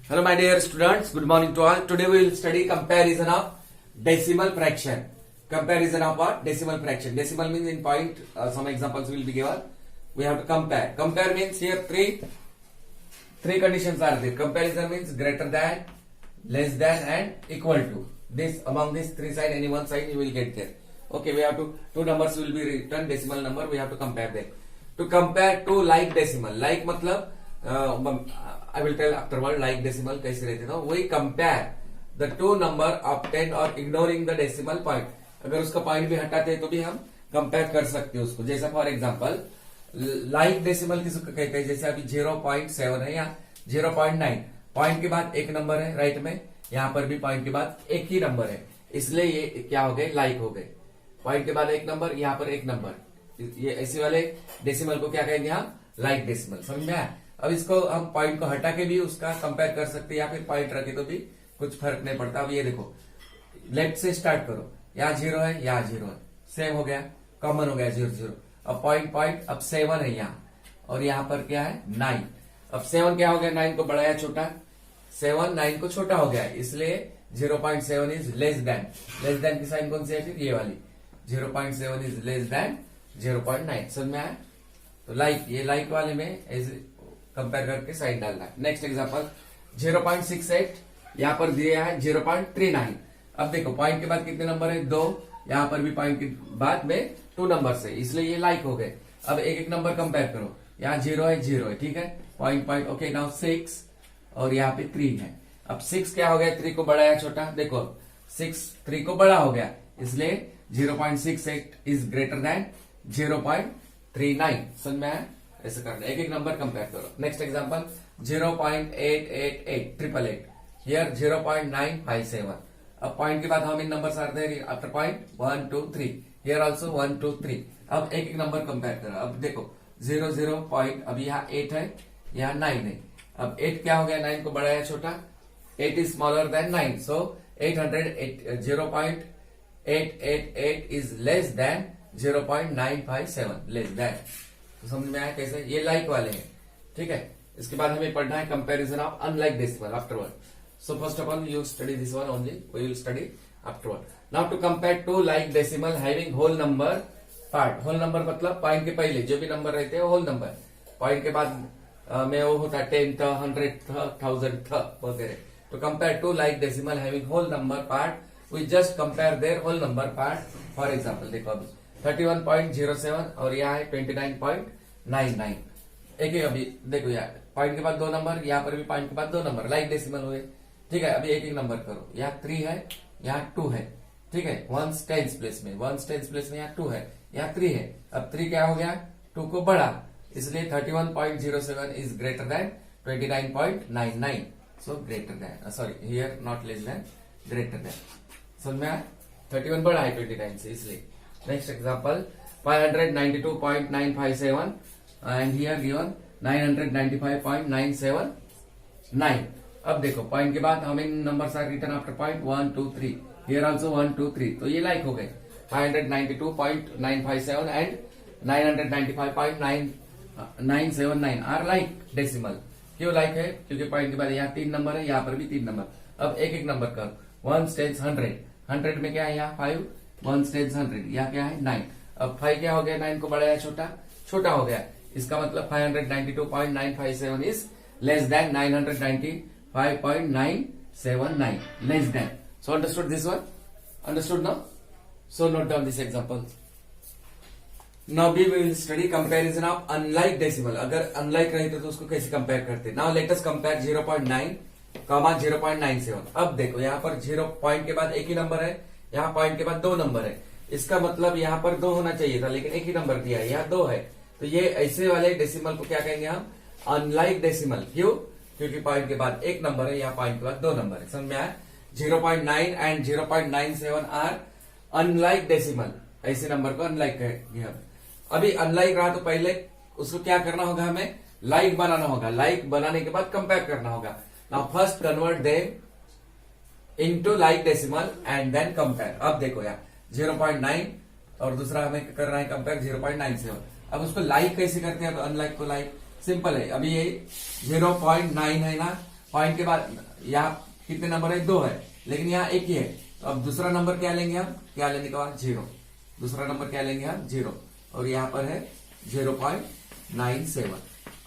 Hello my dear students, good morning to all. Today we will study comparison of decimal fraction. Comparison of what? Decimal fraction. Decimal means in point, some examples will be given. We have to compare. Compare means here three conditions are there. Comparison means greater than, less than and equal to. This among these three sign, any one sign you will get there. Okay, we have to, two numbers will be written, decimal number, we have to compare them. To compare two like decimal. Like मतलब I will tell afterward like decimal कैसे रहते ना. We compare the two number obtained or ignoring the decimal point. अगर उसका point भी हटाते हैं तो भी हम कंपेयर कर सकते हैं उसको. जैसा फॉर एग्जांपल लाइक डेसिमल किसको कहते हैं, जैसे अभी 0.7 है या 0.9. पॉइंट के बाद एक नंबर है राइट में, यहाँ पर भी पॉइंट के बाद एक ही नंबर है, इसलिए ये क्या हो गए, लाइक हो गए. पॉइंट के बाद एक नंबर, यहाँ पर एक नंबर, ये ऐसे वाले डेसिमल को क्या कहेंगे हम, लाइक डेसिमल. समझ में आया. अब इसको हम पॉइंट को हटा के भी उसका कंपेयर कर सकते हैं या फिर पॉइंट रखे तो भी कुछ फर्क नहीं पड़ता. अब ये देखो लेफ्ट से स्टार्ट करो, यहाँ 0 है, यहाँ 0 है, सेम हो गया, कॉमन हो गया 0 0. अब पॉइंट अब 7 है यहाँ, और यहाँ पर क्या है 9. अब 7 क्या हो गया, 9 को बढ़ाया छोटा, 7 9 को छोटा हो गया, इसलिए 0.7 is less then. Less than की साइन कौन सी है, फिर ये वाली 0.7 इज लेस देन 0.9. समझ में आया. तो लाइक, ये लाइक वाले में ऐसे कंपेयर करके साइन डालना है. नेक्स्ट एग्जांपल 0.68, यहाँ पर दिया है 0.39. अब देखो पॉइंट के बाद कितने नंबर है, 2. यहाँ पर भी पॉइंट के बाद में 2 नंबर है, इसलिए ये लाइक हो गए. अब एक एक नंबर कंपेयर करो, यहाँ 0 है, 0 है, ठीक है, पॉइंट ओके. नाउ 6 और यहाँ पे 3 है. अब 6 क्या हो गया, 3 को बढ़ाया छोटा, देखो 6 3 को बड़ा हो गया, इसलिए 0.68 इज ग्रेटर देन 0.39. समझ में आया. ऐसे करना, एक एक नंबर कंपेयर करो. Next example 0.888 888. हियर 0.957. अब पॉइंट के बाद हम इन number are there after point 1 2 3. Here also 1 2 3. अब एक एक नंबर कंपेयर करो. अब देखो 0 0 पॉइंट, अब यहाँ 8 है, यहाँ 9 है. अब 8 क्या हो गया, 9 को बढ़ाया छोटा, 8 is smaller than 9, so 0.888 is less then 0.957, less than. तो समझ में आया कैसे, ये लाइक वाले हैं, ठीक है. इसके बाद हमें पढ़ना है comparison of unlike decimal afterward. So first of all you study this one only, we will study afterward. Now to compare two like decimal having whole number part. Whole number मतलब पॉइंट के पहले जो भी number रहते हैं whole number, point के बाद में वो होता है 10 था, 100 था, 1000 था वगैरह. तो compare two like decimal having whole number part, we just compare their whole number part. For example देखो अभी 31.07 और यहाँ है 29.99. एक एक अभी देखो, यार पॉइंट के बाद 2 नंबर, यहाँ पर भी पॉइंट के बाद 2 नंबर, लाइक डेसिमल हुए, ठीक है. अभी एक एक नंबर करो, यहाँ 3 है, यहाँ 2 है, ठीक है. 1 टेंस प्लेस में, 1 टेंस प्लेस में यहाँ 2 है, यहाँ 3 है. अब 3 क्या हो गया, 2 को बढ़ा, इसलिए 31.07 is greater than 29.99. So greater than, sorry here not less than, greater than. समझ में आया. 31 बढ़ा है 29 से, इसलिए. Next example 592.957 and here given 995.979. अब देखो पॉइंट के बाद हम इन numbers are written after point 1 2 3. Here also 1 2 3. तो ये लाइक हो गए. 592.957 एंड 995.979 आर लाइक डेसिमल. क्यों लाइक है, क्योंकि पॉइंट के बाद यहाँ 3 नंबर है, यहाँ पर भी 3 नंबर. अब एक एक नंबर कर, 1 टेंस 100. 100 में क्या है, यहाँ 5, 1 टेंस 100, यहाँ क्या है 9. अब 5 क्या हो गया, 9 को बढ़ाया छोटा, छोटा हो गया, इसका मतलब 592.957 is less than 995.979, less than. So understood this one, understood now. So note down this example. Now we will study comparison of unlike decimal. अगर अनलाइक रहते तो उसको कैसे कंपेयर करते. Now let us compare 0.9 comma 0.97. अब देखो यहाँ पर 0 पॉइंट के बाद एक ही नंबर है, यहाँ पॉइंट के बाद 2 नंबर है, इसका मतलब यहाँ पर 2 होना चाहिए था, लेकिन एक ही नंबर दिया है, यहाँ 2 है. तो ये ऐसे वाले डेसिमल को क्या कहेंगे हम, अनलाइक डेसिमल. क्यों, क्योंकि पॉइंट के बाद एक नंबर है, यहाँ पॉइंट के बाद 2 नंबर है. समझ में आया. 0.9 एंड 0.97 आर अनलाइक डेसिमल. ऐसे नंबर को अनलाइक कहेंगे हम. अभी अनलाइक रहा तो पहले उसको क्या करना होगा, हमें लाइक बनाना होगा. लाइक बनाने के बाद कंपेयर करना होगा. Now first convert them into like decimal and then compare. अब देखो यार 0.9 और दूसरा हमें करना है कंपेयर 0.97. अब उसको लाइक कैसे करते हैं, अनलाइक को लाइक सिंपल है. अभी ये 0.9 है ना, पॉइंट के बाद यहाँ कितने नंबर है, 2 है, लेकिन यहाँ एक ही है। तो अब दूसरा नंबर क्या लेंगे हम, क्या लेने के बाद 0, दूसरा नंबर क्या लेंगे हम 0, और यहाँ पर है 0.97।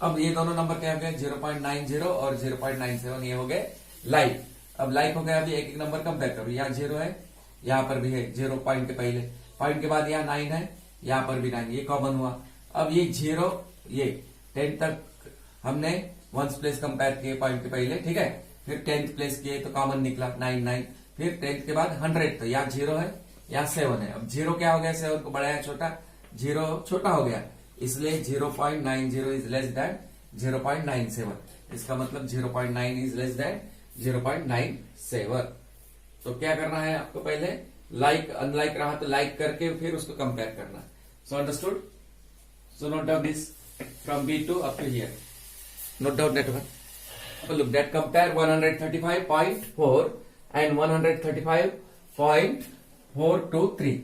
अब ये दोनों नंबर क्या हो गए, 0.90 और 0.97, ये हो गए लाइक। अब लाइक हो गया, अभी एक एक नंबर कंपेयर करो, यहाँ 0 है, यहाँ पर भी है 0 पॉइंट के पहले, पॉइंट के बाद यहाँ 9 है, यहाँ पर भी 9, ये कॉमन हुआ। अब ये 0, ये 10 तक हमने वंस प्लेस कंपेयर किए पॉइंट के पहले, ठीक है, फिर 10th प्लेस किए तो कॉमन निकला 9, फिर 10th के बाद 100, तो यहाँ 0 है, यहाँ 7 है। अब 0 क्या हो गया, 7 को बढ़ाया छोटा, 0 छोटा हो गया, इसलिए 0.90 इज लेस देन 0.97। इसका मतलब 0.9 इज लेस देन 0.97। तो क्या करना है आपको, पहले लाइक अनलाइक रहा तो लाइक करके फिर उसको कंपेयर करना है। So understood? So note down this from B2 up to here. Note down that one. So look that compare 135.4 and 135.423.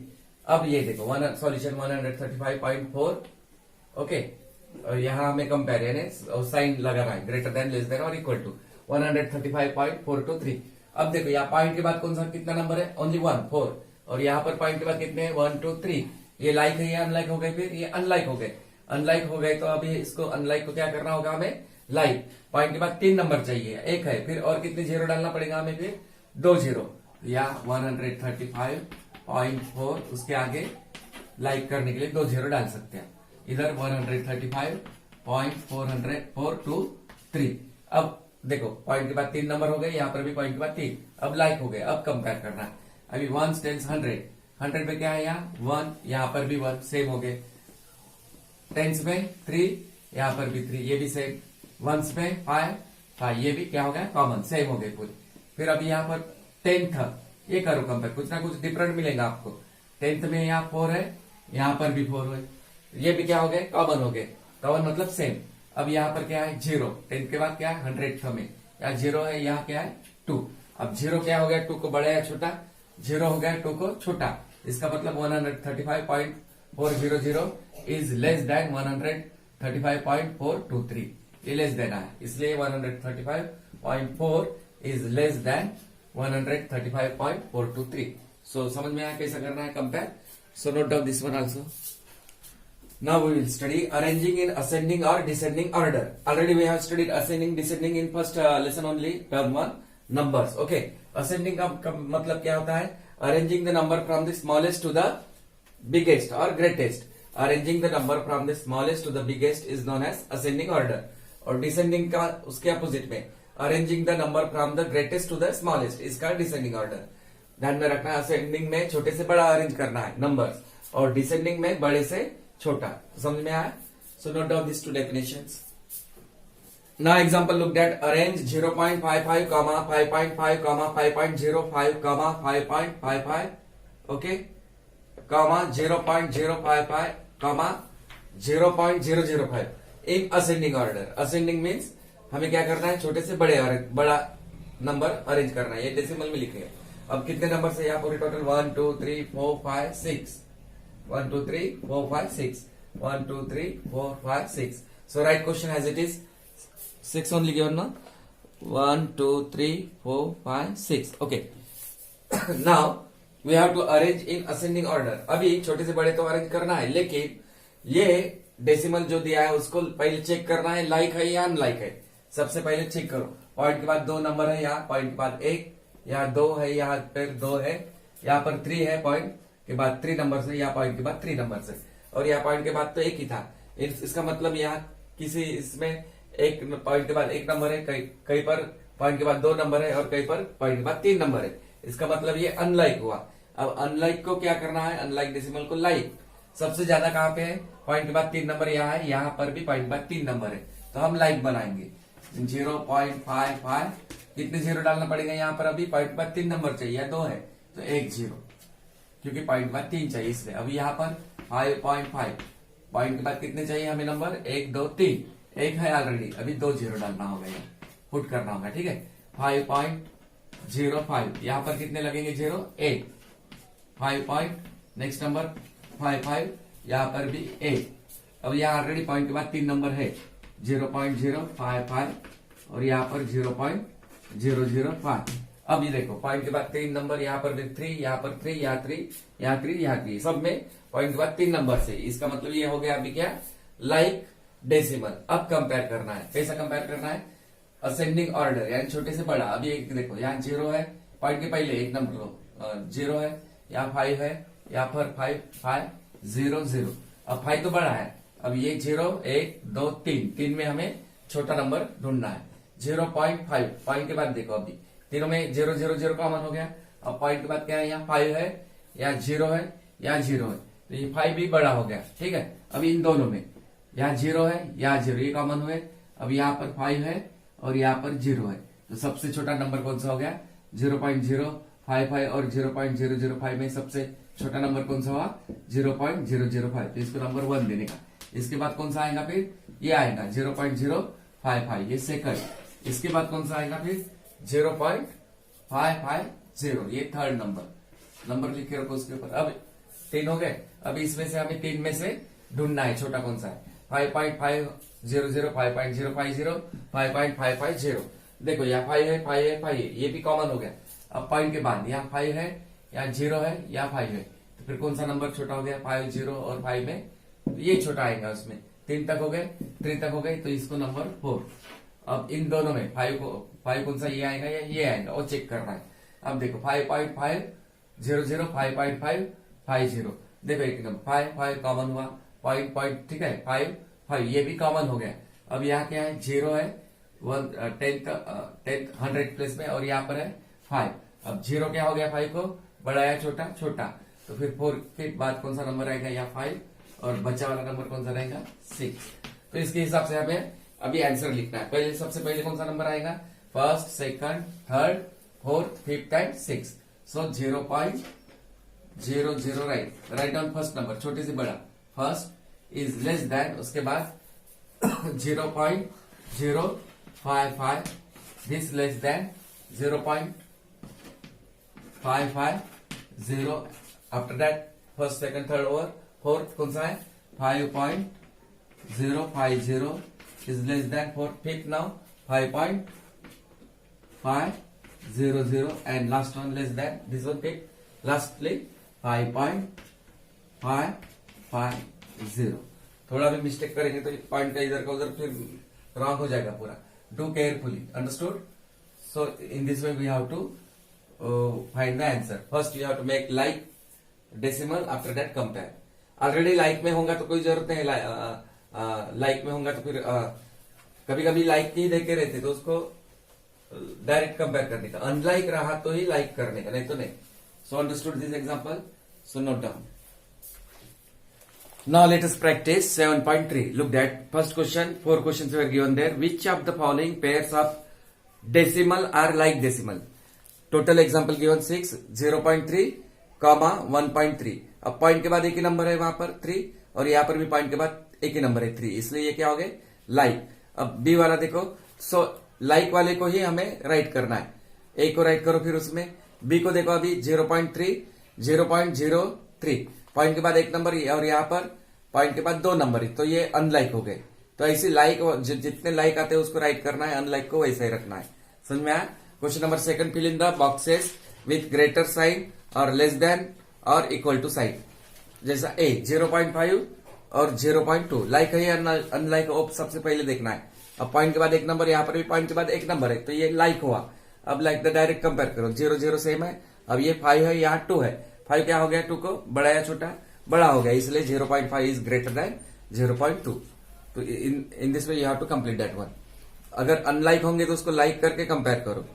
अब ये देखो सॉल्यूशन 135.4, ओके, और यहाँ हमें कंपेयर यानी साइन लगाना है, ग्रेटर देन, लेस देन और इक्वल टू 135.423। अब देखो यहाँ पॉइंट के बाद कौन सा कितना नंबर है, ओनली 1, 4, और यहाँ पर पॉइंट के बाद कितने हैं, 1, 2, 3। ये लाइक है, ये अनलाइक हो गए, फिर ये अनलाइक हो गए, अनलाइक हो गए, तो अभी इसको अनलाइक को क्या करना होगा हमें, लाइक। पॉइंट के बाद 3 नंबर चाहिए, एक है, फिर और कितने 0 डालना पड़ेगा हमें, फिर 2 0, या 135.4, उसके आगे लाइक करने के लिए 2 0 डाल सकते हैं, इधर 135.423। अब देखो पॉइंट के बाद 3 नंबर हो गए, यहाँ पर भी पॉइंट के बाद 3, अब लाइक हो गए। अब कंपेयर करना है, अभी 1 टेंस 100, 100 में क्या है, यहाँ 1, यहाँ पर भी 1, सेम हो गए। टेंस में 3, यहाँ पर भी 3, ये भी सेम। वंस में 5, ये भी क्या हो गया, कॉमन, सेम हो गए पूरी। फिर अभी यहाँ पर 10th, ये करो कंपेयर, कुछ ना कुछ डिफरेंट मिलेगा आपको। 10th में यहाँ 4 है, यहाँ पर भी 4 है, ये भी क्या हो गए, कॉमन हो गए, कॉमन मतलब सेम। अब यहाँ पर क्या है, 0, 10th के बाद क्या है, 100th में यहाँ 0 है, यहाँ क्या है 2। अब 0 क्या हो गया, 2 को बड़ा या छोटा, 0 हो गया 2 को छोटा, इसका मतलब 135.400 इज लेस देन 135.423, ये लेस देन है, इसलिए 135.4 इज लेस देन 135.423। सो समझ में आया कैसा करना है compare? So note down this one also. Now we will study arranging in ascending or descending order. Already we have studied ascending, descending in first lesson only, term 1, numbers. Okay. Ascending का मतलब क्या होता है? Arranging the number from the smallest to the biggest or greatest. Arranging the number from the smallest to the biggest is known as ascending order. और descending का उसके opposite में arranging the number from the greatest to the smallest, इसका descending order. ध्यान में रखना है, ascending में छोटे से बड़ा अरेंज करना है नंबर्स, और descending में बड़े से छोटा। समझ में आया? So note down this 2 definitions. Now example looked at, arrange 0.55, 5.5, 5.05, 5.55, okay, 0.055, 0.005 in ascending order. Ascending means हमें क्या करना है, छोटे से बड़ा नंबर अरेंज करना है, ये डेसिमल में लिखेंगे। अब कितने नंबर से यहाँ पूरे total 1 2 3 4 5 6, 1 2 3 4 5 6, 1 2 3 4 5 6. So write question as it is. 6 only given now. 1 2 3 4 5 6. Okay. Now we have to arrange in ascending order. अभी छोटे से बड़े तो अरेंज करना है, लेकिन ये डेसिमल जो दिया है उसको पहले चेक करना है, लाइक है या अनलाइक है। सबसे पहले चेक करो, पॉइंट के बाद 2 नंबर है, यहाँ पॉइंट के बाद 1, यहाँ 2 है, यहाँ पर 2 है, यहाँ पर 3 है, पॉइंट के बाद 3 नंबर से, या पॉइंट के बाद 3 नंबर से, और यहाँ पॉइंट के बाद तो 1 ही था। इसका मतलब यहाँ किसी इसमें एक पॉइंट के बाद 1 नंबर है, कहीं पर पॉइंट के बाद 2 नंबर है, और कहीं पर पॉइंट के बाद 3 नंबर है। इसका मतलब ये अनलाइक हुआ। अब अनलाइक को क्या करना है, अनलाइक डेसिमल को लाइक। सबसे ज्यादा कहाँ पे है, पॉइंट के बाद 3 नंबर यहाँ है, यहाँ पर भी पॉइंट के बाद 3 नंबर है, तो हम लाइक बनाएंगे। 0.55, कितने 0 डालना पड़ेगा यहाँ पर, अभी पॉइंट के बाद 3 नंबर चाहिए, 2 है तो 1 0, क्योंकि पॉइंट के बाद 3 चाहिए इसलिए। अभी यहाँ पर 5.5, पॉइंट के बाद कितने चाहिए हमें नंबर, 1 2 3, 1 है ऑलरेडी, अभी 2 0 डालना होगा, यहाँ पुट करना होगा, ठीक है। 5.05, यहाँ पर कितने लगेंगे 0, 1, 5 नेक्स्ट नंबर 5, यहाँ पर भी 1। अब यहाँ ऑलरेडी पॉइंट के बाद 3 नंबर है, 0.055, और यहाँ पर 0.005। अब ये देखो पॉइंट के बाद 3 नंबर, यहाँ पर 3, यहाँ पर 3, यहाँ 3, यहाँ 3, यहाँ 3, सब में पॉइंट के बाद 3 नंबर से। इसका मतलब ये हो गया अभी क्या, लाइक डेसिमल। अब कंपेयर करना है, कैसा कंपेयर करना है, असेंडिंग ऑर्डर, यानी छोटे से बड़ा। अभी एक देखो यहाँ 0 है, पॉइंट के पहले एक नंबर लो, 0 है, यहाँ 5 है, यहाँ पर 5, 5, 0, 0। अब 5 तो बड़ा है, अब ये 0, 1, 2, 3 में हमें छोटा नंबर ढूंढना है। 0.5 पॉइंट के बाद देखो अभी तीनों में 0, 0, 0 कॉमन हो गया। अब पॉइंट के बाद क्या है, यहाँ 5 है, यहाँ 0 है, यहाँ 0 है, तो ये 5 भी बड़ा हो गया। ठीक है, अभी इन दोनों में यहाँ 0 है, यहाँ 0, ये कॉमन हुए। अब यहाँ पर 5 है और यहाँ पर 0 है, तो सबसे छोटा नंबर कौन सा हो गया, 0.055। और 0.005 में सबसे छोटा नंबर कौन सा हुआ, 0.005। तो इसको नंबर 1 देने का। इसके बाद कौन सा आएगा, फिर ये आएगा 0.055, ये सेकंड। इसके बाद कौन सा आएगा, फिर 0.550, ये थर्ड नंबर लिख के रखो उसके ऊपर। अब 3 हो गए। अब इसमें से हमें 3 में से ढूंढना है छोटा कौन सा है, 5.500, 5.050, 5.550। देखो यहाँ 5 है, 5 है, 5 है, ये भी कॉमन हो गया। अब पॉइंट के बाद यहाँ 5 है, यहाँ 0 है, यहाँ 5 है, तो फिर कौन सा नंबर छोटा हो गया, 5, 0 और 5 में ये छोटा आएगा। उसमें 3 तक हो गए, 3 तक हो गए, तो इसको नंबर 4। अब इन दोनों में 5 कौन सा, ये आएगा या ये आएगा, वो चेक करना है। अब देखो 5.500, 5.550। देखो एक नंबर 5 कॉमन हुआ, पॉइंट ठीक है, 5 ये भी कॉमन हो गया। अब यहाँ क्या है, 0 है, 100 प्लेस में, और यहाँ पर है 5। अब 0 क्या हो गया, 5 को बड़ा या छोटा, छोटा, तो फिर 4 के बाद कौन सा नंबर आएगा, यहाँ 5, और बचा वाला नंबर कौन सा रहेगा, 6। तो इसके हिसाब से हमें अभी आंसर लिखना है। पहले सबसे पहले कौन सा नंबर आएगा, first, second, third, fourth, fifth and six. So 0.00 write down first number, छोटे से बड़ा, फर्स्ट इज लेस देन, उसके बाद 0.055, this less than 0.550, after that first, second, third over, fourth कौन सा है, 5.050 is less than 4, fifth now 5.500, and last one less than this one, fifth, lastly 5.550। थोड़ा भी मिस्टेक करेंगे तो पॉइंट का इधर का उधर फिर रॉन्ग हो जाएगा पूरा। Do carefully, understood. So in this way we have to find the answer. First you have to make like decimal, after that compare. Already like में होगा तो कोई जरूरत नहीं है, लाइक में होगा तो फिर कभी कभी लाइक ही देखे रहते, तो उसको डायरेक्ट कंपेयर करने का। अनलाइक रहा तो ही लाइक करने का, नहीं तो नहीं। So understood this example, so note down. Now let us practice 7.3। Look that first question, 4 questions were given there. Which of the following pairs of decimal are like decimal? Total example given 6, 0.3, 1.3। अब point के बाद एक ही number है वहां पर 3, और यहां पर भी पॉइंट के बाद एक ही नंबर है 3, इसलिए ये क्या हो गए, लाइक। अब बी वाला देखो, सो लाइक वाले को ही हमें राइट करना है। ए को राइट करो, फिर उसमें बी को देखो, अभी 0.3, 0.03, पॉइंट के बाद एक नंबर, और यहाँ पर पॉइंट के बाद 2 नंबर है, तो ये अनलाइक हो गए। तो ऐसे लाइक जितने लाइक आते हैं उसको राइट करना है, अनलाइक को वैसा ही रखना है। समझ में आया? Question number 2, fill in the boxes with greater sign और लेस देन और इक्वल टू साइन। जैसा ए 0.5 और 0.2, लाइक है या अनलाइक, सबसे पहले देखना है। अब पॉइंट के बाद एक नंबर, यहाँ पर भी पॉइंट के बाद एक नंबर है, तो ये लाइक हुआ। अब लाइक द डायरेक्ट कंपेयर करो, 0, 0 सेम है। अब ये 5 है, यहाँ 2 है, 5 क्या हो गया, 2 को बड़ा या छोटा, बड़ा हो गया, इसलिए 0.5 इज ग्रेटर देन 0.2। तो in this way you have to complete that one. अगर अनलाइक होंगे तो उसको लाइक करके कंपेयर करो।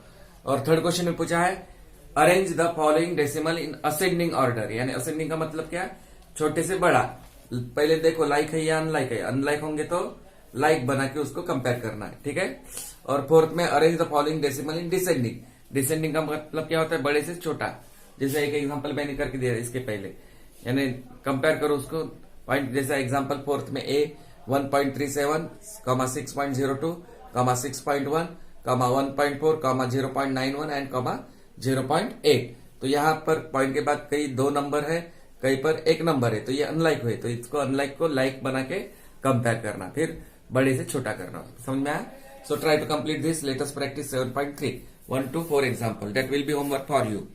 और थर्ड क्वेश्चन में पूछा है, arrange the following decimal in ascending order, यानी असेंडिंग का मतलब क्या है, छोटे से बड़ा। पहले देखो लाइक है या अनलाइक है, अनलाइक होंगे तो लाइक बना के उसको कंपेयर करना है, ठीक है। और फोर्थ में arrange the following decimal in descending. Descending का मतलब क्या होता है, बड़े से छोटा। जैसे एक एग्जांपल मैंने करके दिया इसके पहले, यानी कंपेयर करो उसको पॉइंट। जैसा एग्जांपल फोर्थ में ए 1.37, 6.02, 6.1, 1.4, 0.91 एंड 0.8। तो यहाँ पर पॉइंट के बाद कई 2 नंबर है, कहीं पर एक नंबर है, तो ये अनलाइक हुए, तो इसको अनलाइक को लाइक बना के कंपेयर करना, फिर बड़े से छोटा करना। समझ में आया? So try to complete this. Let us practice 7.3. 1 to 4 example. That will be homework for you.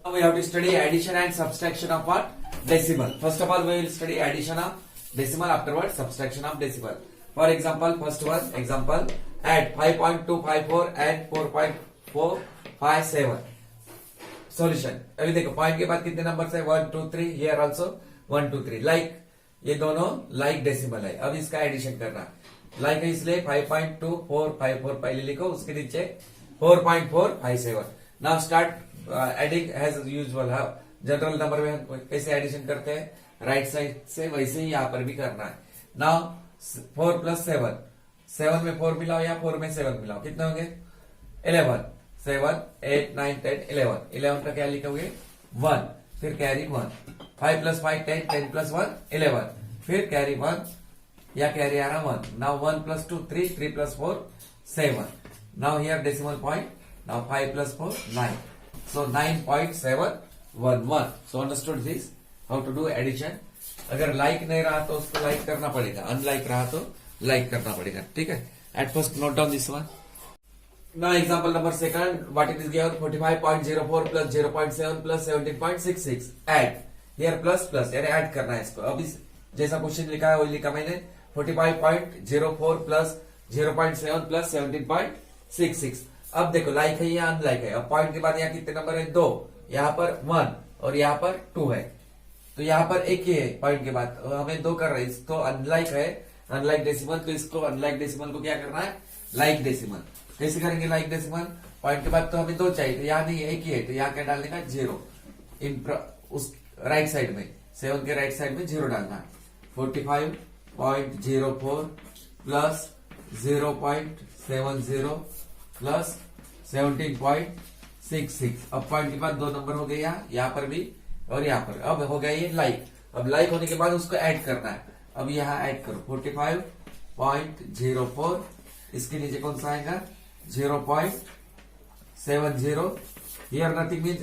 Now we have to study addition and subtraction of what? Decimal. First of all, we will study addition of decimal. Afterwards, subtraction of decimal. For example, first one example. Add 5.254 and 4.457. Solution. अभी देखो point के बाद कितने number है 1 2 3 here also 1 2 3 like ये दोनों like decimal है. अब इसका एडिशन करना लाइक है इसलिए 5.2454 पहले लिखो उसके नीचे 4.457. Now start adding as usual. General number में हम कैसे एडिशन करते हैं राइट साइड से वैसे ही यहाँ पर भी करना है. नाउ 4 + 7 7 में 4 मिलाओ या 4 में 7 मिलाओ कितने होंगे 11 7 8 9 10 11 11 का क्या लिखोगे 1 फिर कैरी 1 5 + 5 10 10 + 1 11 फिर कैरी 1 या कैरी आ रहा 1. Now 1 + 2 3 3 + 4 7. Now here decimal point. Now 5 + 4 9. So 9.711. So understood this how to do addition. अगर लाइक नहीं रहा तो उसको लाइक करना पड़ेगा, अनलाइक रहा तो लाइक करना पड़ेगा. ठीक है. At first note down this one. Now example number second, what it is given 45.04 plus 0.7 plus 17.66. Add here plus यानी ऐड करना है इसको. अब इस जैसा क्वेश्चन लिखा है वही लिखा मैंने 45.04 plus 0.7 plus 17.66. अब देखो लाइक है या अनलाइक है. अब पॉइंट के बाद यहाँ कितने नंबर है 2, यहाँ पर 1 और यहाँ पर 2 है. तो यहाँ पर एक ही है पॉइंट के बाद हमें 2 कर रहे हैं. इसको अनलाइक है अनलाइक डेसिमल. तो इसको अनलाइक डेसिमल को क्या करना है लाइक डेसिमल. कैसे करेंगे लाइक डेसिमल. पॉइंट के बाद तो हमें 2 चाहिए तो यहाँ नहीं एक ही है तो यहाँ क्या डालने का 0 इन उस राइट साइड में 7 के राइट साइड में 0 डालना है. 45.04 प्लस 0.70 प्लस 17.66. अब पॉइंट के बाद 2 नंबर हो गए यहाँ पर भी और यहाँ पर. अब हो गया ये लाइक. अब लाइक होने के बाद उसको ऐड करना है. अब यहाँ ऐड करो 45.04 इसके नीचे कौन सा आएगा 0.70. हियर नथिंग मीन्स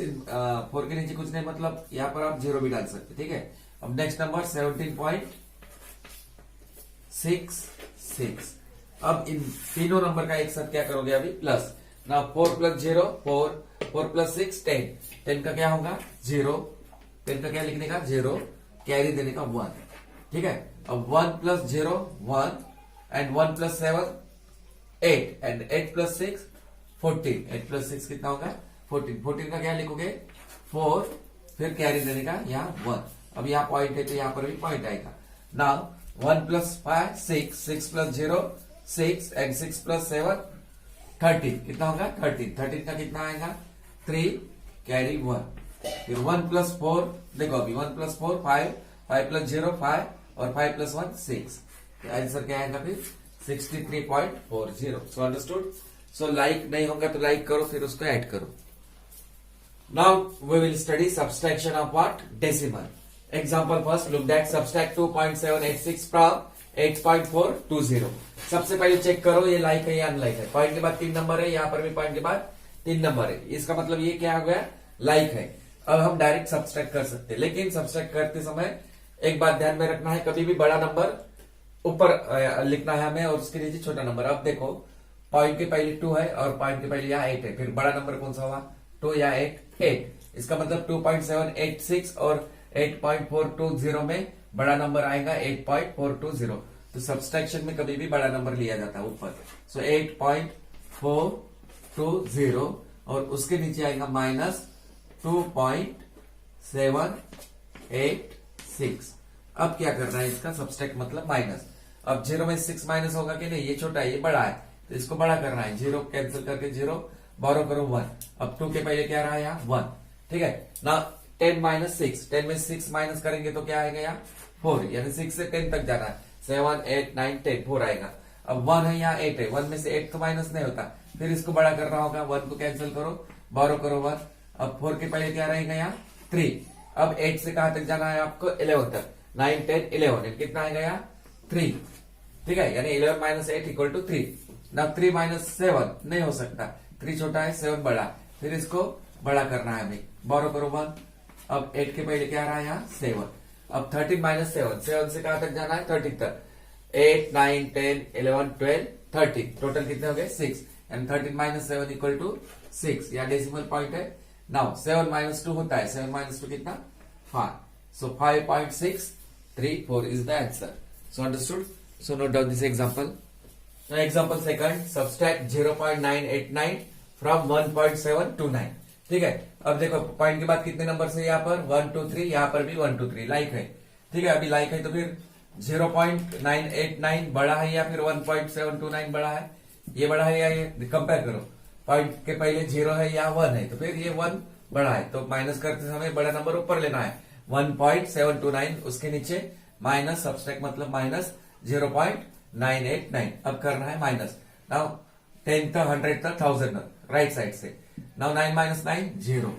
4 के नीचे कुछ नहीं मतलब यहाँ पर आप 0 भी डाल सकते. ठीक है. अब नेक्स्ट नंबर 17.66. अब इन तीनों नंबर का एक साथ क्या करोगे अभी प्लस. ना 4 + 0 4 4 + 6 10 10 का क्या होगा 0 10 का क्या लिखने का 0 कैरी देने का 1. ठीक है. अब 1 + 0 1 एंड 1 + 7 8 एंड 8 + 6 14. 8 + 6 कितना होगा 14. 14 का क्या लिखोगे 4 फिर कैरी देने का यहाँ 1. अब यहाँ पॉइंट है तो यहाँ पर भी पॉइंट आएगा. नाउ 1 + 5 6 6 + 0 6 एंड 6 + 7 13 कितना होगा 13. 13 का कितना आएगा 3 कैरी 1. फिर 1 + 4 देखो अभी 1 + 4 5 5 + 0 5 और 5 + 1 6. आंसर क्या आएगा फिर 63.40. सो अंडरस्टूड. सो लाइक नहीं होगा तो लाइक करो फिर उसको ऐड करो. Now we will study subtraction of what decimal. Example first look that subtract 2.786 from 8.420. सबसे पहले चेक करो ये लाइक है या अनलाइक है. पॉइंट के बाद 3 नंबर है यहाँ पर भी पॉइंट के बाद 3 नंबर है. इसका मतलब ये क्या हो गया लाइक है. अब हम डायरेक्ट सब्सट्रैक्ट कर सकते हैं लेकिन सब्सट्रैक्ट करते समय एक बात ध्यान में रखना है कभी भी बड़ा नंबर ऊपर लिखना है हमें और उसके नीचे छोटा नंबर. अब देखो पॉइंट के पहले 2 है और पॉइंट के पहले यहाँ 8 है. फिर बड़ा नंबर कौन सा हुआ 2 या 8 8. इसका मतलब 2.786 और 8.420 में बड़ा नंबर आएगा 8.420. तो सब्सट्रैक्शन में कभी भी बड़ा नंबर लिया जाता है ऊपर. सो 8.420 और उसके नीचे आएगा -2.786. अब क्या करना है इसका सब्सट्रैक्ट मतलब माइनस. अब 0 में 6 माइनस होगा कि नहीं ये छोटा है ये बड़ा है तो इसको बड़ा करना है. 0 कैंसिल करके 0 बोरो करो 1. अब 2 के पहले क्या रहा है यहाँ 1. ठीक है ना 10 - 6 10 में 6 माइनस करेंगे तो क्या आएगा यहाँ 4 यानी 6 से 10 तक जाना है. 7 8 9 10 4 आएगा. अब 1 है यहाँ 8 है 1 में से 8 तो माइनस नहीं होता फिर इसको बड़ा करना होगा. 1 को कैंसिल करो बोरो करो 1. अब 4 के पहले क्या रहेगा यहाँ 3. अब 8 से कहां तक जाना है आपको 11 तक 9 10 11 कितना आएगा यहाँ 3. ठीक है यानी 11 - 8 = 3. ना 3 - 7 नहीं हो सकता 3 छोटा है 7 बड़ा. फिर इसको बड़ा करना है हमें बोरो करो 1. अब 8 के पहले क्या रहा है यहाँ 7. अब 13 - 7 7 से कहां तक जाना है 13 तक 8 9 10 11 12 13, टोटल कितने हो गए 6, एंड 13 माइनस 7 इक्वल टू 6, या डेसिमल पॉइंट है। नाउ 7 माइनस 2 होता है, 7 माइनस 2 कितना 5, सो 5.634 is the answer. So understood, so note down this example. Now example second, subtract 0.989 from 1.729। ठीक है, अब देखो पॉइंट के बाद कितने नंबर है यहाँ पर 1 2 3, यहाँ पर भी 1 2 3 लाइक है। ठीक है, अभी लाइक है तो फिर 0.989 बड़ा है या फिर 1.729 बड़ा है, ये बड़ा है या ये, कंपेयर करो। पॉइंट के पहले 0 है या 1 है, तो फिर ये 1 बड़ा है, तो माइनस करते समय बड़ा नंबर ऊपर लेना है 1.729, उसके नीचे माइनस, सब्सट्रैक्ट मतलब माइनस 0.989। अब करना है माइनस। नाउ 10 तक 100 तक 1000 राइट साइड से। Now 9 minus 9 0।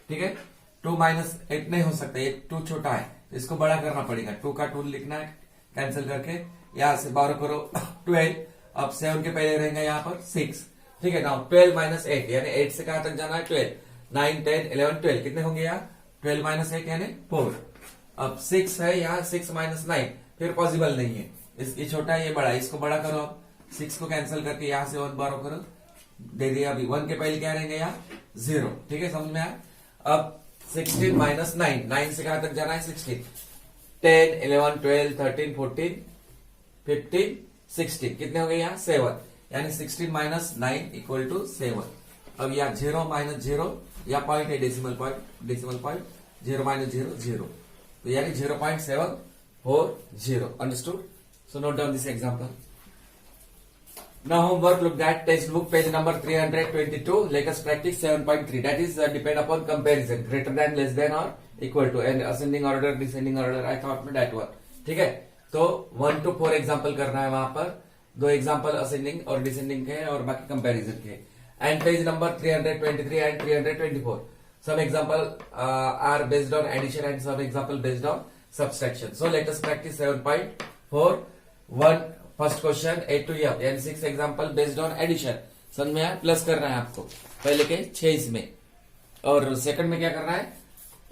ठीक है, 2 माइनस 8 नहीं हो सकता, ये 2 छोटा है, तो इसको बड़ा करना पड़ेगा। 2 का 2 लिखना है, कैंसिल करके यहां से बारह करो 12। अब 7 के पहले रहेंगे यहाँ पर 6। ठीक है, नाउ 12 माइनस 8, यानी 8 से कहां तक जाना है 12, 9 10 11 12, कितने होंगे यहाँ 12 माइनस 8 यानी 4। अब 6 है यहाँ, 6 माइनस 9 फिर पॉसिबल नहीं है, ये छोटा है ये बड़ा है, इसको बड़ा करो। अब 6 को कैंसिल करके यहाँ से 1 बारो करो, दे दिया। अभी 1 के पहले क्या रहेंगे यहाँ 0। ठीक है, समझ में आया। अब 16 माइनस 9, 9 से कहां तक जाना है 16, 10 11 12 13 14 15 16, कितने हो गए यहाँ 7, यानी 16 माइनस 9 इक्वल टू 7। अब यहाँ 0 माइनस 0, या पॉइंट है डेसिमल पॉइंट, 0 माइनस 0 0, तो यानी 0.740। Understood, so note down this example. Now homework, look at textbook page number 322. Let us practice 7.3. That is depend upon comparison, greater than, less than or equal to, and ascending order, descending order. I thought में that one. ठीक है, तो 1 to 4 example करना है वहां पर, 2 example ascending और descending के हैं और बाकी कंपैरिजन के। And page number 323 and 324. Some example are based on addition and some example based on subtraction. So let us practice 7.4. 1 first question A to F, यानी 6 एग्जाम्पल बेस्ड ऑन एडिशन। समझ में आया, plus करना है आपको पहले के 6 इसमें, और सेकंड में क्या करना है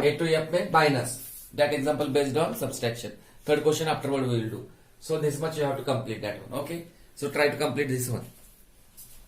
A to F में minus, that example based on subtraction. Third question afterward we will do, so this much you have to complete that one. Okay, so try to complete this one.